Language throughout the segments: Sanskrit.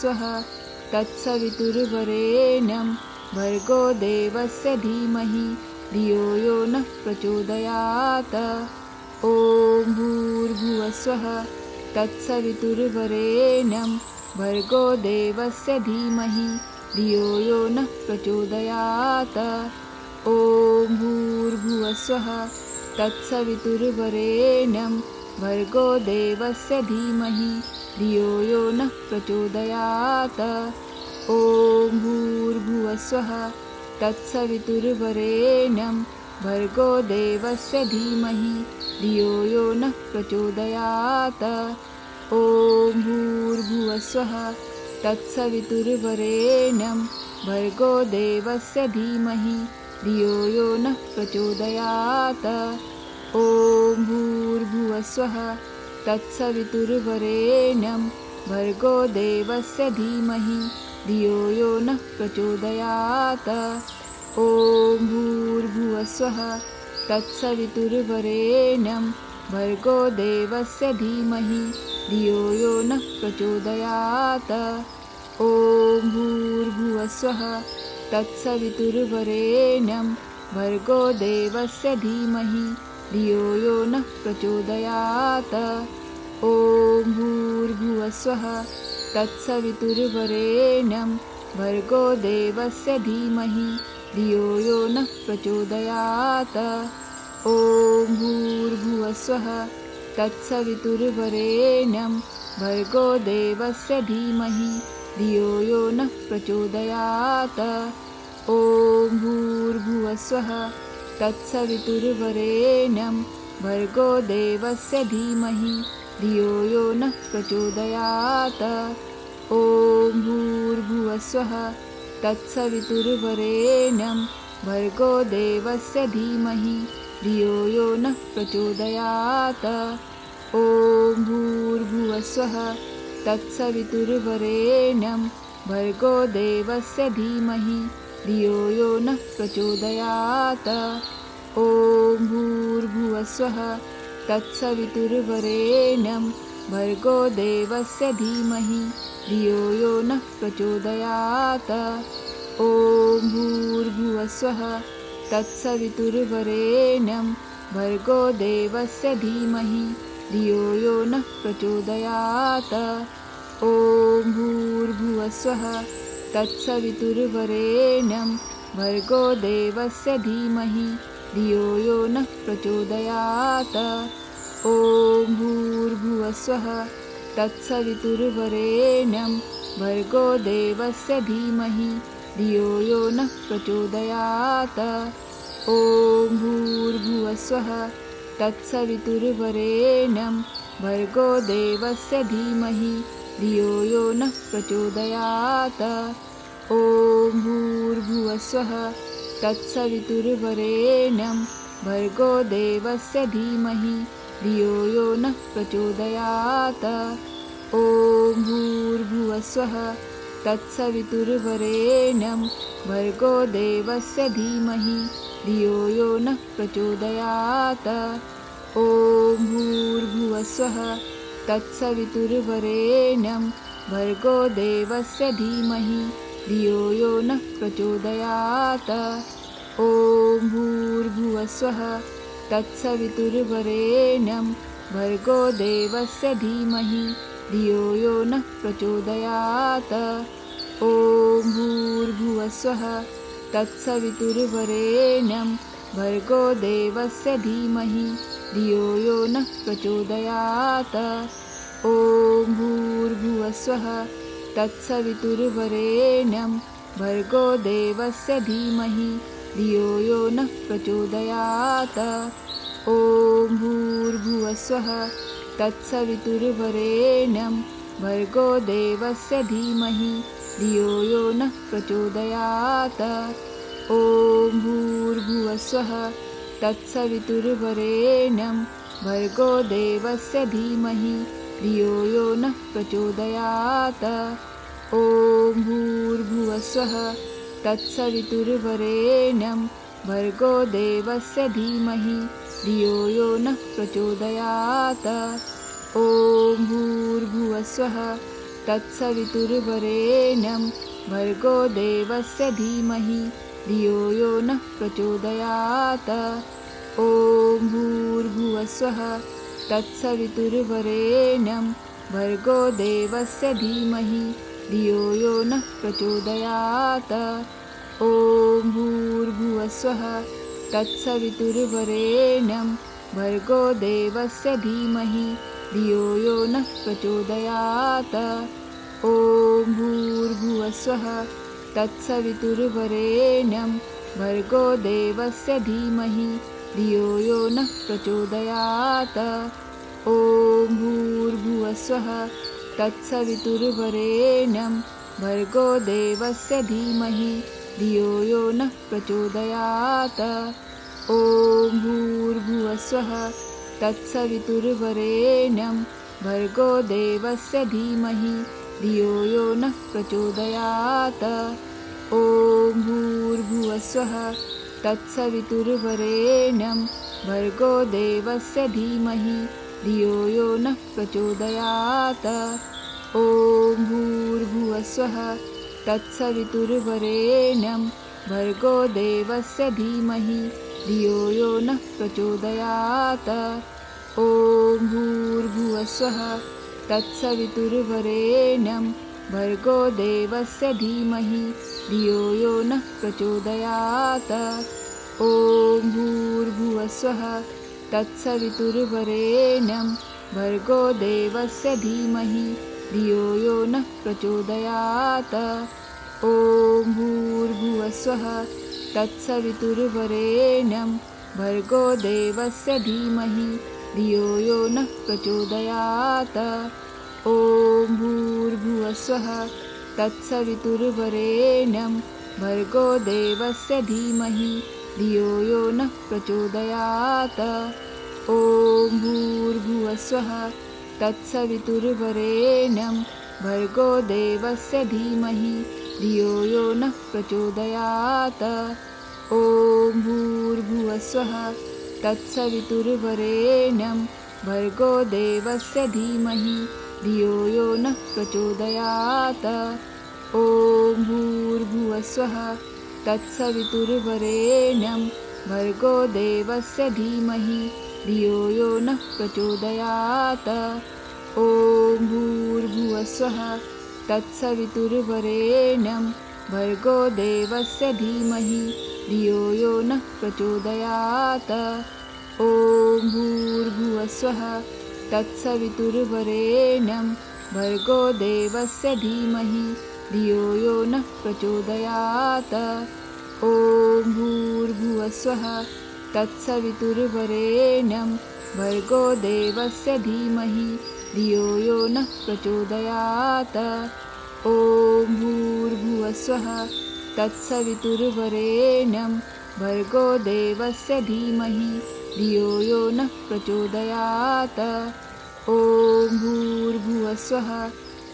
भूर्भुवस्वः तत्सवितुर्वरेण्यं भर्गो देवस्य धीमहि धियो यो नः प्रचोदयात्। ॐ भूर्भुवस्वः तत्सवितुर्वरेण्यं भर्गो देवस्य धीमहि धियो यो नः प्रचोदयात्। ॐ भूर्भुवस्वः तत्सवितुर्वरेण्यं भर्गो देवस्य धीमहि धियो यो नः प्रचोदयात्। ॐ भूर्भुवस्वः तत्सवितुर्वरेण्यं भर्गो देवस्य धीमहि धियो यो नः प्रचोदयात्। ॐ भूर्भुवस्वः तत्सवितुर्वरेण्यं भर्गो देवस्य धीमहि धियो यो नः प्रचोदयात्। ॐ भूर्भुवस्वः तत्सवितुर्वरेण्यं भर्गो देवस्य धीमहि धियो यो नः प्रचोदयात्। ॐ भूर्भुवस्वः तत्सवितुर्वरेण्यं भर्गो देवस्य धीमहि धियो यो नः प्रचोदयात्। ॐ भूर्भुवस्वः तत्सवितुर्वरेण्यं भर्गो देवस्य धीमहि धियो यो नः प्रचोदयात्। ॐ भूर्भुवस्वः तत्सवितुर्वरेण्यं भर्गो देवस्य धीमहि धियो यो नः प्रचोदयात्। ॐ भूर्भुवस्वः तत्सवितुर्वरेण्यं भर्गो देवस्य धीमहि धियो यो नः प्रचोदयात्। ॐ भूर्भुवस्वः तत्सवितुर्वरेण्यं भर्गो देवस्य धीमहि धियो यो नः प्रचोदयात्। ॐ भूर्भुवस्वः तत्सवितुर्वरेण्यं भर्गो देवस्य धीमहि धियो यो नः प्रचोदयात्। ॐ भूर्भुवस्वः तत्सवितुर्वरेण्यं भर्गो देवस्य धीमहि धियो यो नः प्रचोदयात्। ॐ भूर्भुवस्वः तत्सवितुर्वरेण्यं भर्गो देवस्य धीमहि धियो यो नः प्रचोदयात्। ॐ भूर्भुवस्वः तत्सवितुर्वरेण्यं भर्गो देवस्य धीमहि धियो यो नः प्रचोदयात्। ॐ भूर्भुवस्वः तत्सवितुर्वरेण्यं भर्गो देवस्य धीमहि धियो यो नः प्रचोदयात्। ॐ भूर्भुवस्वः तत्सवितुर्वरेण्यं भर्गो देवस्य धीमहि धियो यो नः प्रचोदयात्। ॐ भूर्भुवस्वः तत्सवितुर्वरेण्यं भर्गो देवस्य धीमहि धियो यो नः प्रचोदयात्। ॐ भूर्भुवस्वः तत्सवितुर्वरेण्यं भर्गो देवस्य धीमहि धियो यो नः प्रचोदयात्। ॐ भूर्भुवस्वः तत्सवितुर्वरेण्यं भर्गो देवस्य धीमहि धियो यो नः प्रचोदयात्। ॐ भूर्भुवस्वः तत्सवितुर्वरेण्यं भर्गो देवस्य धीमहि धियो यो नः प्रचोदयात्। ॐ भूर्भुवस्वः तत्सवितुर्वरेण्यं भर्गो देवस्य धीमहि धियो यो नः प्रचोदयात्। ॐ भूर्भुवस्वः तत्सवितुर्वरेण्यं भर्गो देवस्य धीमहि धियो यो नः प्रचोदयात्। ॐ भूर्भुवस्वः तत्सवितुर्वरेण्यं भर्गो देवस्य धीमहि धियो यो नः प्रचोदयात्। ॐ भूर्भुवस्वः तत्सवितुर्वरेण्यं भर्गो देवस्य धीमहि धियो यो नः प्रचोदयात्। ॐ भूर्भुवस्वः तत्सवितुर्वरेण्यं भर्गो देवस्य धीमहि धियो यो नः प्रचोदयात्। ॐ भूर्भुवस्वः तत्सवितुर्वरेण्यं भर्गो देवस्य धीमहि धियो यो नः प्रचोदयात्। ॐ भूर्भुवस्वः तत्सवितुर्वरेण्यं भर्गो देवस्य धीमहि धियो यो नः प्रचोदयात्। ॐ भूर्भुवस्वः तत्सवितुर्वरेण्यं भर्गो देवस्य धीमहि धियो यो नः प्रचोदयात्। ॐ भूर्भुवस्वः तत्सवितुर्वरेण्यं भर्गो देवस्य धीमहि धियो यो नः प्रचोदयात्। ॐ भूर्भुवस्वः तत्सवितुर्वरेण्यं भर्गो देवस्य धीमहि धियो यो नः प्रचोदयात्। ॐ भूर्भुवस्वः तत्सवितुर्वरेण्यं भर्गो देवस्य धीमहि धियो यो नः प्रचोदयात्। ॐ भूर्भुवस्वः तत्सवितुर्वरेण्यं भर्गो देवस्य धीमहि धियो यो नः प्रचोदयात्। ॐ भूर्भुवस्वः तत्सवितुर्वरेण्यं भर्गो देवस्य धीमहि धियो यो नः प्रचोदयात्। ॐ भूर्भुवस्वः तत्सवितुर्वरेण्यं भर्गो देवस्य धीमहि धियो यो नः प्रचोदयात्। ॐ भूर्भुवस्वः तत्सवितुर्वरेण्यं भर्गो देवस्य धीमहि धियो यो नः प्रचोदयात्। ॐ भूर्भुवस्वः तत्सवितुर्वरेण्यं भर्गो देवस्य धीमहि धियो यो नः प्रचोदयात्। ॐ भूर्भुवस्वः तत्सवितुर्वरेण्यं भर्गो देवस्य धीमहि धियो यो नः प्रचोदयात्। ॐ भूर्भुवस्वः तत्सवितुर्वरेण्यं भर्गो देवस्य धीमहि धियो यो नः प्रचोदयात्। ॐ भूर्भुवस्वः तत्सवितुर्वरेण्यं भर्गो देवस्य धीमहि धियो यो नः प्रचोदयात्। ॐ भूर्भुवस्वः तत्सवितुर्वरेण्यं भर्गो देवस्य धीमहि धियो यो नः प्रचोदयात्। ॐ भूर्भुवस्वः तत्सवितुर्वरेण्यं भर्गो देवस्य धीमहि धियो यो नः प्रचोदयात्। ॐ भूर्भुवस्वः तत्सवितुर्वरेण्यं भर्गो देवस्य धीमहि धियो यो नः प्रचोदयात्। ॐ भूर्भुवस्वः तत्सवितुर्वरेण्यं भर्गो देवस्य धीमहि धियो यो नः प्रचोदयात्। ॐ भूर्भुवस्वः तत्सवितुर्वरेण्यं भर्गो देवस्य धीमहि धियो यो नः प्रचोदयात्। ॐ भूर्भुवस्वः तत्सवितुर्वरेण्यं भर्गो देवस्य धीमहि धियो यो नः प्रचोदयात्। ॐ भूर्भुवस्वः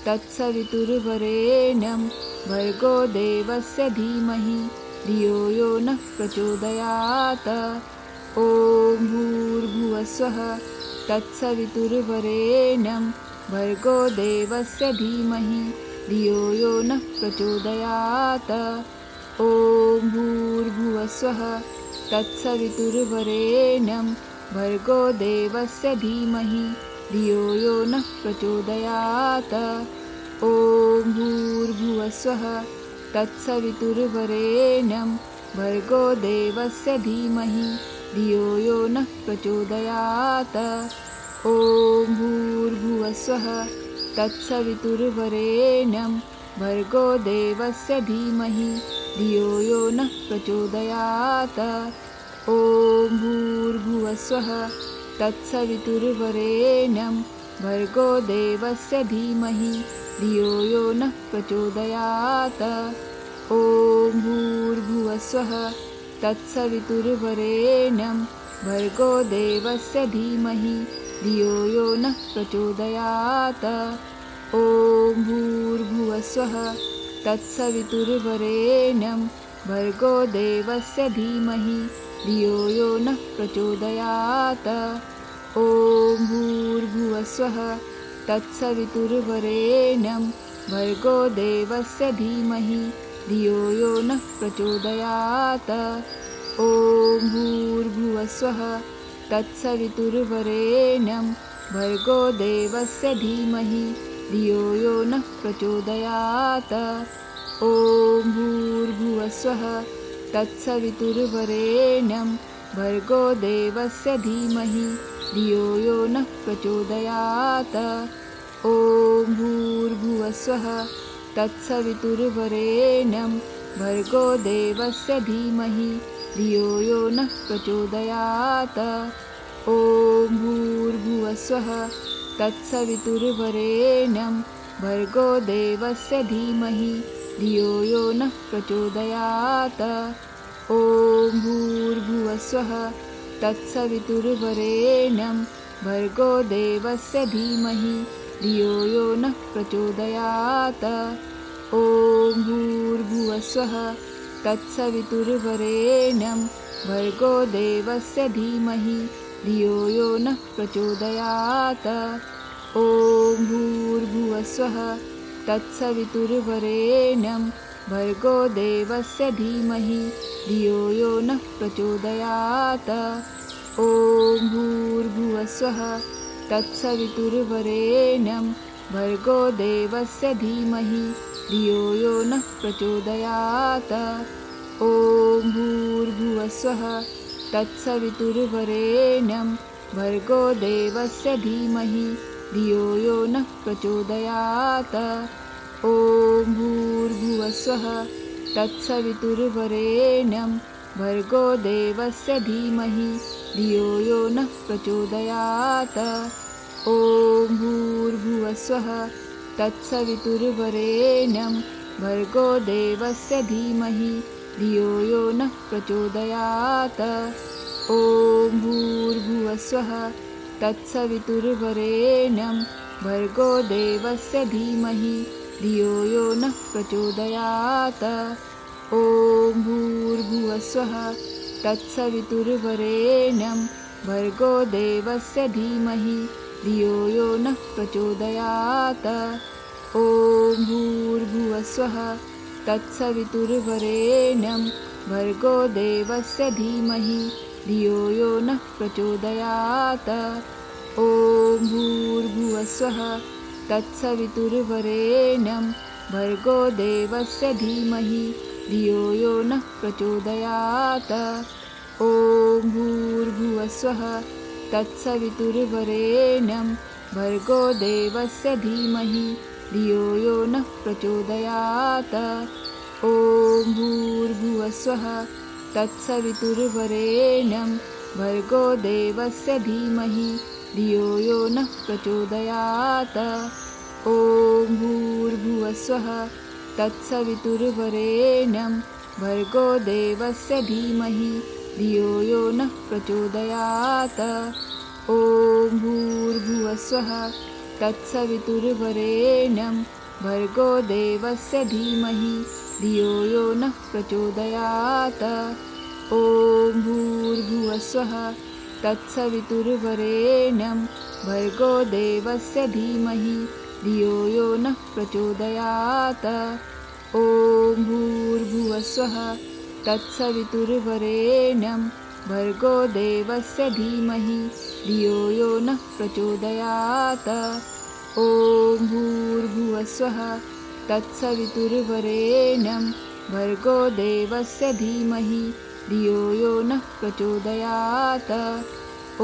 तत्सवितुर्वरेण्यं भर्गो देवस्य धीमहि धियो यो नः प्रचोदयात्। ॐ भूर्भुवस्वः तत्सवितुर्वरेण्यं भर्गो देवस्य धीमहि धियो यो नः प्रचोदयात्। ॐ भूर्भुवस्वः तत्सवितुर्वरेण्यं भर्गो देवस्य धीमहि धियो यो नः प्रचोदयात्। ॐ भूर्भुवस्वः तत्सवितुर्वरेण्यं भर्गो देवस्य धीमहि धियो यो नः प्रचोदयात्। ॐ भूर्भुवस्वः तत्सवितुर्वरेण्यं भर्गो देवस्य धीमहि धियो यो नः प्रचोदयात्। ॐ भूर्भुवस्वः तत्सवितुर्वरेण्यं भर्गो देवस्य धीमहि धियो यो नः प्रचोदयात्। ॐ भूर्भुवस्वः तत्सवितुर्वरेण्यं भर्गो देवस्य धीमहि धियो यो नः प्रचोदयात्। ॐ भूर्भुवस्वः तत्सवितुर्वरेण्यं भर्गो देवस्य धीमहि धियो यो नः प्रचोदयात्। ॐ भूर्भुवस्वः तत्सवितुर्वरेण्यं भर्गो देवस्य धीमहि धियो यो नः प्रचोदयात्। ॐ भूर्भुवस्वः तत्सवितुर्वरेण्यं भर्गो देवस्य धीमहि धियो यो नः प्रचोदयात्। ॐ भूर्भुवस्वः तत्सवितुर्वरेण्यं भर्गो देवस्य धीमहि धियो यो नः प्रचोदयात्। ॐ भूर्भुवस्वः तत्सवितुर्वरेण्यं भर्गो देवस्य धीमहि धियो यो नः प्रचोदयात्। ॐ भूर्भुवस्वः तत्सवितुर्वरेण्यं भर्गो देवस्य धीमहि धियो यो नः प्रचोदयात्। ॐ भूर्भुवस्वः तत्सवितुर्वरेण्यं भर्गो देवस्य धीमहि धियो यो नः प्रचोदयात्। ॐ भूर्भुवस्वः तत्सवितुर्वरेण्यं भर्गो देवस्य धीमहि धियो यो नः प्रचोदयात्। ॐ भूर्भुवस्वः तत्सवितुर्वरेण्यं भर्गो देवस्य धीमहि धियो यो नः प्रचोदयात्। ॐ भूर्भुवस्वः तत्सवितुर्वरेण्यं भर्गो देवस्य धीमहि धियो यो नः प्रचोदयात्। ॐ भूर्भुवस्वः तत्सवितुर्वरेण्यं भर्गो देवस्य धीमहि धियो यो नः प्रचोदयात्। ॐ भूर्भुवस्वः तत्सवितुर्वरेण्यं भर्गो देवस्य धीमहि धियो यो नः प्रचोदयात्। ॐ भूर्भुवस्वः तत्सवितुर्वरेण्यं भर्गो देवस्य धीमहि धियो यो नः प्रचोदयात्। ॐ भूर्भुवस्वः तत्सवितुर्वरेण्यं भर्गो देवस्य धीमहि धियो यो नः प्रचोदयात्। ॐ भूर्भुवस्वः तत्सवितुर्वरेण्यं भर्गो देवस्य धीमहि धियो यो नः प्रचोदयात्। ॐ भूर्भुवस्वः तत्सवितुर्वरेण्यं भर्गो देवस्य धीमहि धियो यो नः प्रचोदयात्। ॐ भूर्भुवस्वः तत्सवितुर्वरेण्यं भर्गो देवस्य धीमहि धियो यो नः प्रचोदयात्। ॐ भूर्भुवस्वः तत्सवितुर्वरेण्यं भर्गो देवस्य धीमहि धियो यो नः प्रचोदयात्। ॐ भूर्भुवस्वः तत्सवितुर्वरेण्यं भर्गो देवस्य धीमहि धियो यो नः प्रचोदयात्। ॐ भूर्भुवस्वः तत्सवितुर्वरेण्यं भर्गो देवस्य धीमहि धियो यो नः प्रचोदयात्। ॐ भूर्भुवस्वः तत्सवितुर्वरेण्यं भर्गो देवस्य धीमहि धियो यो नः प्रचोदयात्। ॐ भूर्भुवस्वः तत्सवितुर्वरेण्यं भर्गो देवस्य धीमहि धियो यो नः प्रचोदयात्। ॐ भूर्भुवस्वः तत्सवितुर्वरेण्यं भर्गो देवस्य धीमहि धियो यो नः प्रचोदयात्। ॐ भूर्भुवस्वः तत्सवितुर्वरेण्यं भर्गो देवस्य धीमहि धियो यो नः प्रचोदयात्। ॐ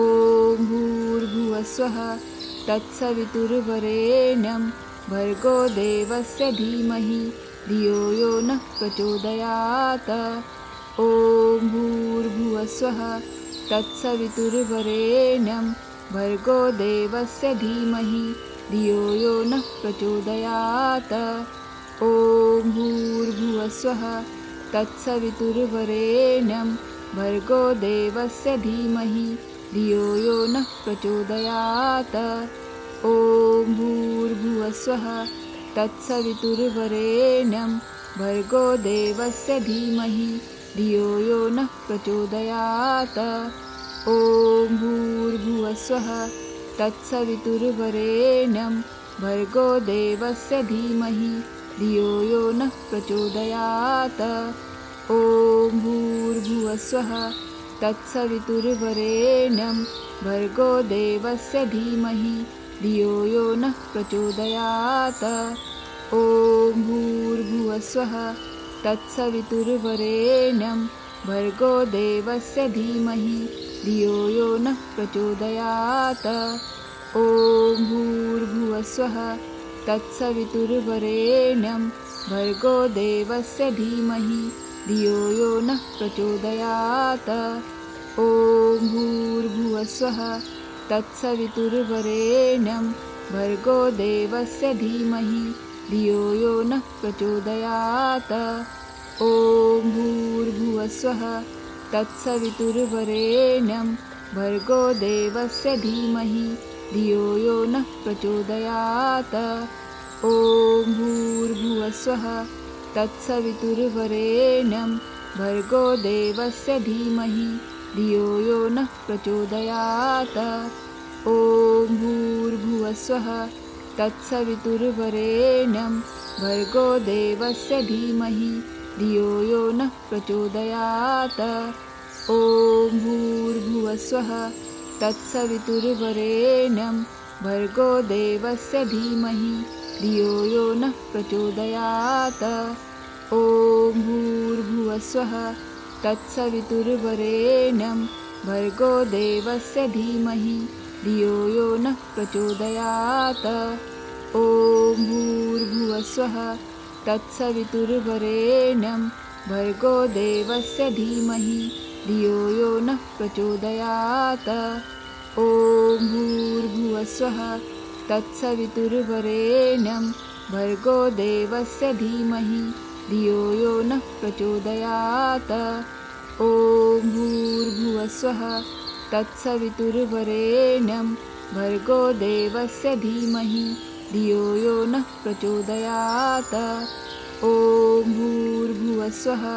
भूर्भुवस्वः तत्सवितुर्वरेण्यं भर्गो देवस्य धीमहि धियो यो नः प्रचोदयात्। ॐ भूर्भुवस्वः तत्सवितुर्वरेण्यं भर्गो देवस्य धीमहि धियो यो नः प्रचोदयात्। ॐ भूर्भुवस्वः तत्सवितुर्वरेण्यं भर्गो देवस्य धीमहि धियो यो नः प्रचोदयात्। ॐ भूर्भुवस्वः तत्सवितुर्वरेण्यं भर्गो देवस्य धीमहि धियो यो नः प्रचोदयात्। ॐ भूर्भुवस्वः तत्सवितुर्वरेण्यं भर्गो देवस्य धीमहि धियो यो नः प्रचोदयात्। ॐ भूर्भुवस्वः तत्सवितुर्वरेण्यं भर्गो देवस्य धीमहि धियो यो नः प्रचोदयात्। ॐ भूर्भुवस्वः तत्सवितुर्वरेण्यं भर्गो देवस्य धीमहि धियो यो नः प्रचोदयात्। ॐ भूर्भुवस्वः तत्सवितुर्वरेण्यं भर्गो देवस्य धीमहि धियो यो नः प्रचोदयात्। ॐ भूर्भुवस्वः तत्सवितुर्वरेण्यं भर्गो देवस्य धीमहि धियो यो नः प्रचोदयात्। ॐ भूर्भुवस्वः तत्सवितुर्वरेण्यं भर्गो देवस्य धीमहि धियो यो नः प्रचोदयात्। ॐ भूर्भुवस्वः तत्सवितुर्वरेण्यं भर्गो देवस्य धीमहि धियो यो नः प्रचोदयात्। ॐ भूर्भुवस्वः तत्सवितुर्वरेण्यं भर्गो देवस्य धीमहि धियो यो नः प्रचोदयात्। ॐ भूर्भुवस्वः तत्सवितुर्वरेण्यं भर्गो देवस्य धीमहि धियो यो नः प्रचोदयात्। ॐ भूर्भुवस्वः तत्सवितुर्वरेण्यं भर्गो देवस्य धीमहि धियो यो नः प्रचोदयात्। ॐ भूर्भुवस्वः तत्सवितुर्वरेण्यं भर्गो देवस्य धीमहि धियो यो नः प्रचोदयात्। ॐ भूर्भुवस्वः तत्सवितुर्वरेण्यं भर्गो देवस्य धीमहि धियो यो नः प्रचोदयात्। ॐ भूर्भुवस्वः तत्सवितुर्वरेण्यं भर्गो देवस्य धीमहि धियो यो नः प्रचोदयात्। ॐ भूर्भुवस्वः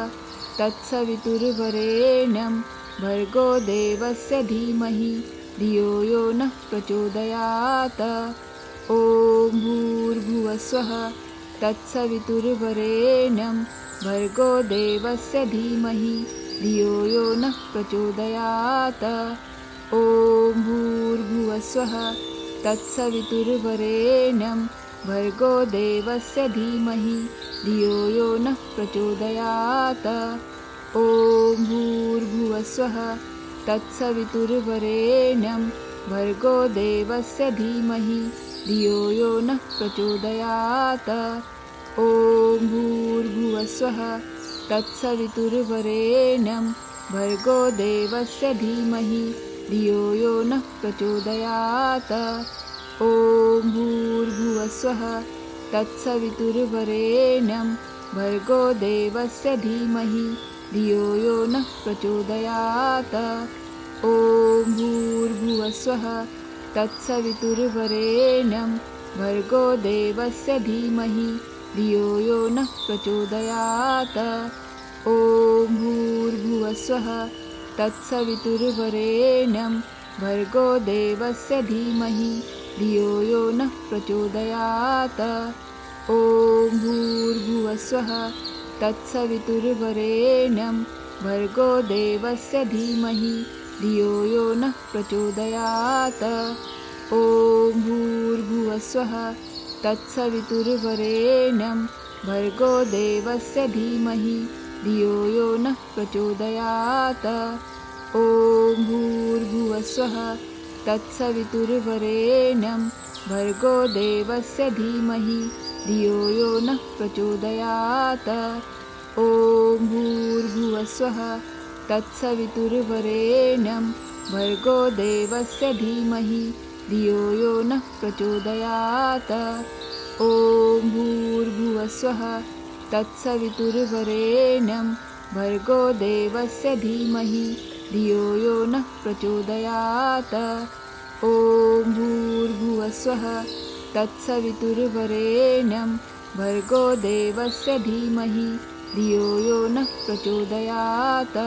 तत्सवितुर्वरेण्यं भर्गो देवस्य धीमहि धियो यो नः प्रचोदयात्। ॐ भूर्भुवस्वः तत्सवितुर्वरेण्यं भर्गो देवस्य धीमहि धियो यो नः प्रचोदयात्। ॐ भूर्भुवस्वः तत्सवितुर्वरेण्यं भर्गो देवस्य धीमहि धियो यो नः प्रचोदयात्। ॐ भूर्भुवस्वः तत्सवितुर्वरेण्यं भर्गो देवस्य धीमहि धियो यो नः प्रचोदयात्। ॐ भूर्भुवस्वः तत्सवितुर्वरेण्यं भर्गो देवस्य धीमहि धियो यो नः प्रचोदयात्। ॐ भूर्भुवस्वः तत्सवितुर्वरेण्यं भर्गो देवस्य धीमहि धियो यो नः प्रचोदयात्। ॐ भूर्भुवस्वः तत्सवितुर्वरेण्यं भर्गो देवस्य धीमहि धियो यो नः प्रचोदयात्। ॐ भूर्भुवस्वः तत्सवितुर्वरेण्यं भर्गो देवस्य धीमहि धियो यो नः प्रचोदयात्। ॐ भूर्भुवस्वः तत्सवितुर्वरेण्यं भर्गो देवस्य धीमहि धियो यो नः प्रचोदयात्। ॐ भूर्भुवस्वः तत्सवितुर्वरेण्यं भर्गो देवस्य धीमहि धियो यो नः प्रचोदयात्। ॐ भूर्भुवस्वः तत्सवितुर्वरेण्यं भर्गो देवस्य धीमहि धियो यो नः प्रचोदयात्। ॐ भूर्भुवस्वः तत्सवितुर्वरेण्यं भर्गो देवस्य धीमहि धियो यो नः प्रचोदयात्। ॐ भूर्भुवस्वः तत्सवितुर्वरेण्यं भर्गो देवस्य धीमहि धियो यो नः प्रचोदयात्। ॐ भूर्भुवस्वः तत्सवितुर्वरेण्यं भर्गो देवस्य धीमहि धियो यो नः प्रचोदयात्।